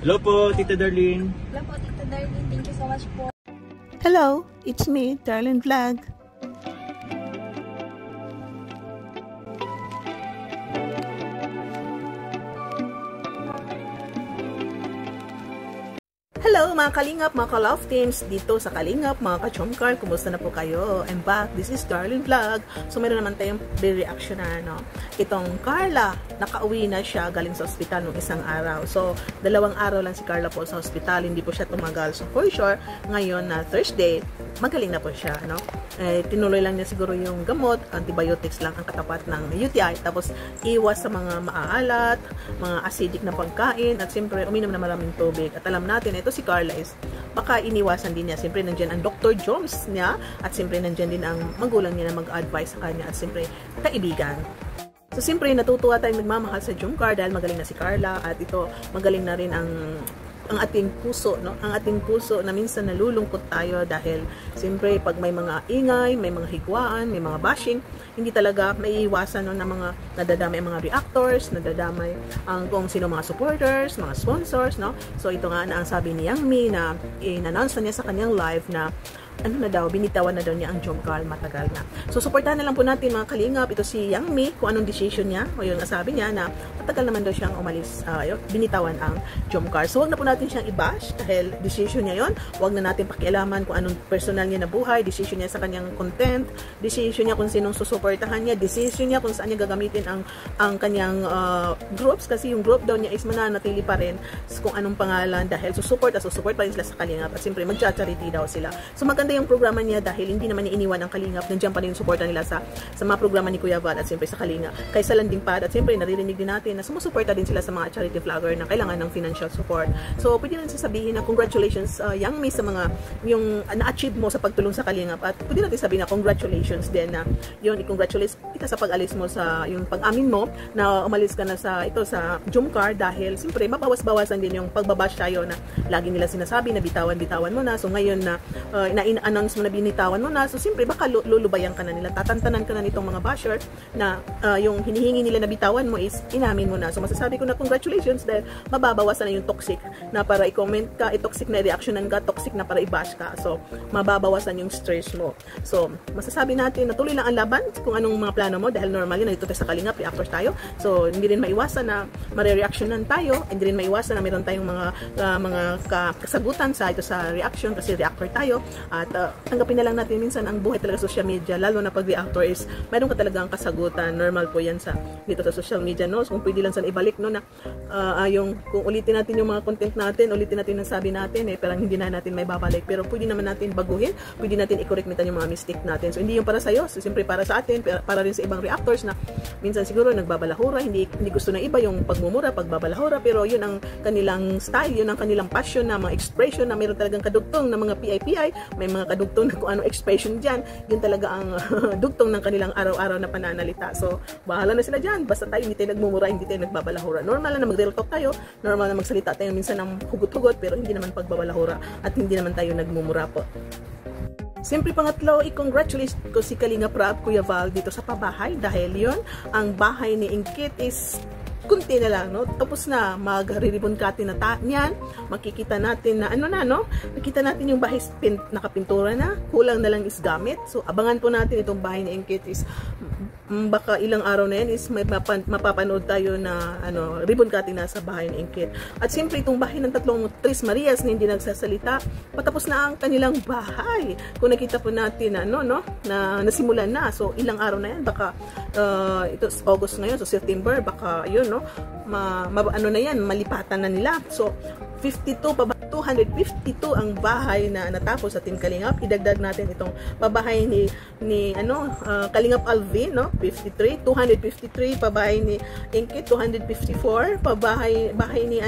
Hello po, Tita Darlene. Hello po, Tita Darlene. Thank you so much po. Hello, it's me, Darlene Vlog. Hello mga Kalingap, mga ka-love teams dito sa Kalingap, mga ka-chomcar, kumusta na po kayo? I'm back, this is Darlene Vlog. So meron naman tayong re-reaction na itong Carla, nakauwi na siya galing sa ospital nung isang araw. So 2 araw lang si Carla po sa ospital, hindi po siya tumagal. So for sure, ngayon na Thursday, magaling na po siya, tinuloy lang niya siguro yung gamot, antibiotics lang ang katapat ng UTI, tapos iwas sa mga maaalat, mga acidic na pagkain, at siyempre uminom na maraming tubig. At alam natin, ito si Carla is baka iniwasan din niya. Siyempre nandiyan ang Dr. Jones niya, at siyempre nandiyan din ang magulang niya na mag-advise sa kanya, at siyempre kaibigan. So siyempre natutuwa tayong nagmamahal sa Chomcar dahil magaling na si Carla, at ito magaling na rin ang ating puso, ang ating puso na minsan nalulungkot tayo dahil siyempre pag may mga ingay, may mga higwaan, may mga bashing, hindi talaga maiiwasan na mga nadadamay ang mga reactors, nadadamay ang kung sino mga supporters, mga sponsors, So ito nga na ang sabi ni Yang Mi na in-announce niya sa kanyang live na binitawan na daw niya ang Chomcar matagal na. So, supportahan na lang po natin mga Kalingap, ito si Yang Mi, kung anong decision niya, o yung sabi niya na matagal naman daw siyang umalis, binitawan ang Chomcar. So, wag na po natin siyang i-bash dahil decision niya yon. Wag na natin pakialaman kung anong personal niya na buhay, decision niya sa kanyang content, decision niya kung sinong susuportahan niya, decision niya kung saan niya gagamitin ang kanyang groups, kasi yung group daw niya is mananatili pa rin kung anong pangalan dahil susupport pa rin sila sa Kalingap, at siyempre magcha-charity daw sila. So, maganda yung programa niya dahil hindi naman iniiwan ang Kalingap, nandiyan pa rin yung suporta nila sa mga programa ni Kuya Val at siyempre sa Kalingap, kaysa landing pad, at siyempre naririnig din natin na sumusuporta din sila sa mga charity vlogger na kailangan ng financial support. So pwede rin sasabihin na congratulations Yang Mi sa mga yung na-achieve mo sa pagtulong sa Kalingap, at pwede natin sabihin na congratulations din na yun, i-congratulate kita sa pag-alis mo sa yung pag-amin mo na umalis ka na sa Chomcar, dahil siyempre mabawas-bawasan din yung pagbabash tayo na lagi nila sinasabi na bitawan mo na. So ngayon na announce mo na binitawan mo na, so siyempre baka lulubayan ka na nila, tatantanan ka na nitong mga basher na yung hinihingi nila na bitawan mo is inamin mo na. So masasabi ko na congratulations dahil mababawasan na yung toxic na para i-comment ka, toxic na reactionan ka, toxic na para i-bash ka. So mababawasan yung stress mo. So masasabi natin na tuloy lang ang laban kung anong mga plano mo, dahil normally nandito tayo sa Kalingap, reactors tayo. So hindi rin maiwasan na mare-reactionan tayo, hindi rin maiwasan na meron tayong mga kasagutan sa reaction kasi reactor tayo. At tanggapin na lang natin minsan ang buhay talaga sa social media, lalo na pag reactor is mayroon ka talagang kasagutan. Normal po yan dito sa social media, So kung pwede lang sana ibalik na yung kung ulitin natin yung mga content natin, ulitin natin ang sabi natin, parang hindi na natin may babalik, pero pwede naman natin baguhin, pwede natin i-correct yung mga mistake natin. So hindi yung para sa'yo, so siyempre para sa atin, para rin sa ibang reactors na minsan siguro nagbabalahura, hindi gusto ng iba yung pagmumura, pagbabalahura, pero yun ang kanilang style, yun ang kanilang passion na mga expression na mayroon talagang kadugtong na mga PI, may mga kadugtong na kung ano expression dyan, yun talaga ang dugtong ng kanilang araw-araw na pananalita. So bahala na sila dyan, basta tayo hindi tayo nagmumura, hindi tayo nagbabalahura. Normal na mag-real talk tayo, normal na magsalita tayo minsan ng hugot-hugot, pero hindi naman pagbabalahura at hindi naman tayo nagmumura po. Siyempre pangatlo, i-congratulate ko si Kalinga Prab, Kuya Val dito sa pabahay, dahil yun, ang bahay ni Ingkit is kunti na lang, tapos na, mag-riribon cutting na niyan, makikita natin na nakita natin yung bahay nakapintura na, kulang na lang is gamit. So abangan po natin itong bahay ni Ingkit is baka ilang araw na yan is may mapapanood tayo na ribbon cutting na sa bahay ni Ingkit. At siyempre itong bahay ng 3 Marias na hindi nagsasalita, patapos na ang kanilang bahay. Kung nakita po natin na nasimulan na, so ilang araw na yan, baka ito August ngayon, so September, baka yun na yan, malipatan na nila. So 252 ang bahay na natapos sa Team Kalingap. Idagdag natin itong pabahay ni Kalingap Alvin, 53, 253 pabahay ni Ingkit, 254 pabahay ni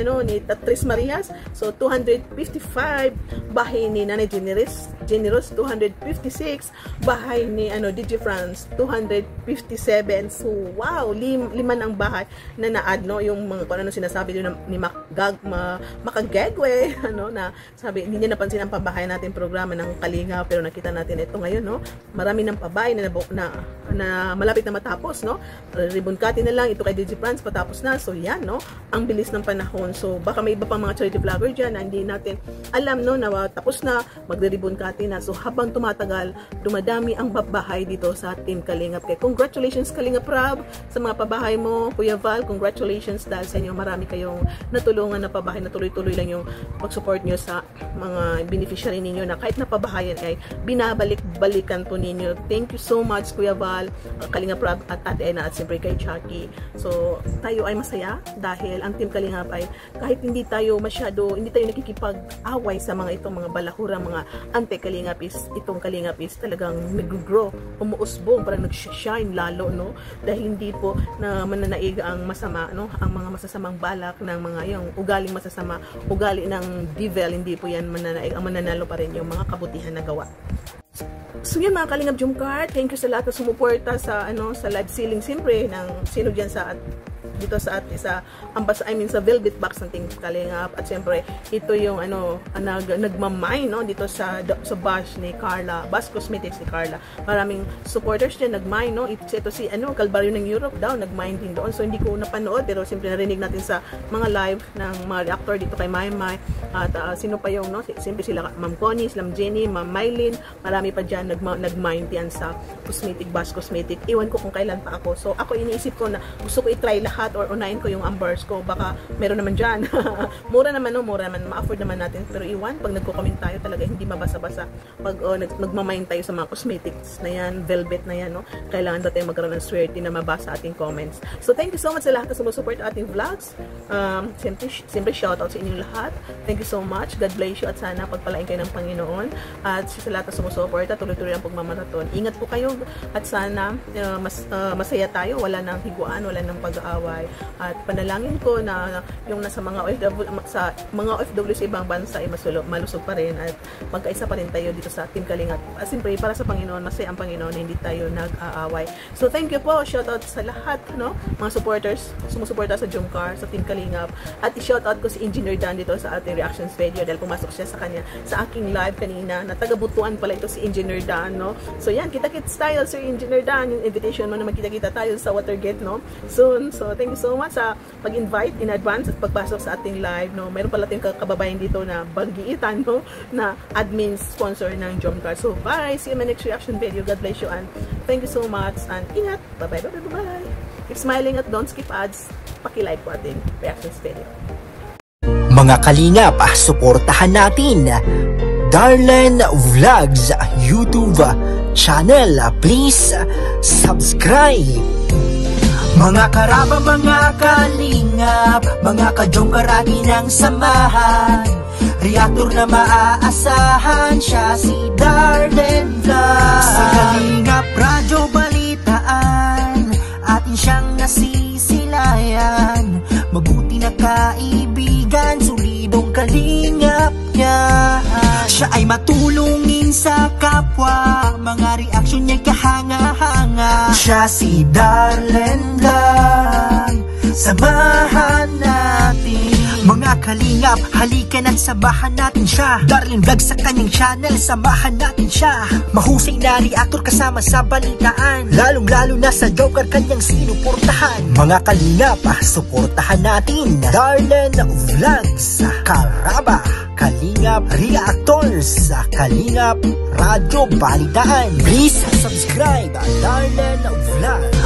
Tris Marias. So 255 bahay ni Nanay Generous, 256 bahay ni DJ France, 257. So wow, 5 ang bahay na na-add, yung mga kung ano sinasabi ni Macag kagegwe, ano, na sabi, hindi niya napansin ang pabahay natin programa ng Kalinga, pero nakita natin ito ngayon, no? Marami ng pabahay na malapit na matapos, no? Ribbon cutting na lang, ito kay DJ France, patapos na. So, yan, no? Ang bilis ng panahon. So, baka may iba pang mga charity vlogger dyan na hindi natin alam, no, na tapos na, magre-ribbon cutting na. So, habang tumatagal, dumadami ang babahay dito sa Team Kalingap. Kaya, congratulations, Kalingap Rob, sa mga pabahay mo. Kuya Val, congratulations dahil sa inyo. Marami kayong natulungan na pabahay, na tuloy-tuloy lang yung pag-support nyo sa mga beneficiary ninyo na kahit napabahayan ay binabalik-balikan po ninyo. Thank you so much, Kuya Val, Kalingap Rob, at Ate Ena, at siyempre kay Chucky. So, tayo ay masaya dahil ang Team Kalingap ay kahit hindi tayo nakikipag-away sa mga itong mga balahura, mga anti-Kalingapis, itong Kalingapis talagang nag-grow, umuusbong, parang nag-shine lalo, no? Dahil hindi po na mananaig ang masama, no? Ang mga masasamang balak ng mga yung ugaling masasama, ugali ng devil, hindi po yan mananaig. Ang mananalo pa rin yung mga kabutihan na gawa. So yun mga Kalingap Jumcar, thank you sa lahat na sumuporta sa sa live ceiling siyempre ng sino dyan dito sa sa velvet box ng Team Kalingap. At siyempre ito yung nagmamine, no, dito sa bash ni Carla, Bash Cosmetics ni Carla. Maraming supporters niya nagmine, no. Ito si Calvario ng Europe daw nagmine din doon. So hindi ko napanood pero siyempre narinig natin sa mga live ng mga reactor dito kay Maymay. At sino pa yung, no, siyempre sila Ma'am Connie, Ma'am Jenny, Ma'am Mylene, marami pa dyan nagmine diyan sa Bash Cosmetic. Iwan ko kung kailan pa ako. So ako iniisip ko na gusto ko i-try lahat or unahin ko yung Ambers ko, baka meron naman dyan. Mura naman, ma-afford naman natin, pero iwan, pag nagko-comment tayo talaga hindi mabasa-basa pag nagmamine tayo sa mga cosmetics na yan, velvet na yan, no? Kailangan daw tayo magkaroon ng swerte na mabasa ating comments. So thank you so much sa lahat na sumusupport ating vlogs. Siyempre shoutout sa inyong lahat. Thank you so much. God bless you at sana pagpalain kayo ng Panginoon. At sa lahat na sumusupport at tuloy-tuloy ang pagmamaraton. Ingat po kayo at sana masaya tayo, wala nang higuan, wala nang pag-aaway. At panalangin ko na yung nasa mga OFW sa ibang bansa ay malusog pa rin at magkaisa pa rin tayo dito sa Team Kalingap. Siyempre para sa Panginoon, masaya ang Panginoon na hindi tayo nag-aaway. So thank you po, shoutout sa lahat, no, mga supporters, sumusuporta sa Jumcar, sa Team Kalingap. At i-shoutout ko si Engineer Dan dito sa ating reactions video dahil pumasok siya sa aking live kanina, na taga-Butuan pala ito si Engineer Dan, no. So yan, kita-kits tayo Sir Engineer Dan, yung invitation mo na magkita-kita tayo sa Watergate, no, soon. So thank you so much sa pag-invite in advance at pagpasok sa ating live, no. Meron pala tayong kababayan dito na Baggiitan, no, na admin sponsor ng Jumcar. So bye, see you in my next reaction video. God bless you and thank you so much and ingat. Bye bye. Keep smiling at don't skip ads. Paki-like po ating reactions video. Mga Kalingap, suportahan natin Darlene Vlogs YouTube channel. Please subscribe. Mga karaba, mga Kalingap, mga ka-Jumcar akin ang samahan. Reactor na maaasahan, siya si Darlene Vlogs. Sa Kalingap radyo balitaan, atin siyang nasisilayan. Mabuti na kaibigan, solidong Kalingap niya. Siya ay matulungin sa kapwa, mga reaksyon niya kahanga-hanga. Siya si Darlene Vlog, samahan natin. Mga Kalingap, halikan at sabahan natin siya. Darlene Vlog sa kanyang channel, samahan natin siya. Mahusay na reactor kasama sa balitaan, lalong-lalo na sa Jumcar kanyang sinuportahan. Mga Kalingap, suportahan natin Darlene Vlogs, Karaba, Kalingap Reactors, Kalingap Radyo Balitaan. Please subscribe Darlene Vlog.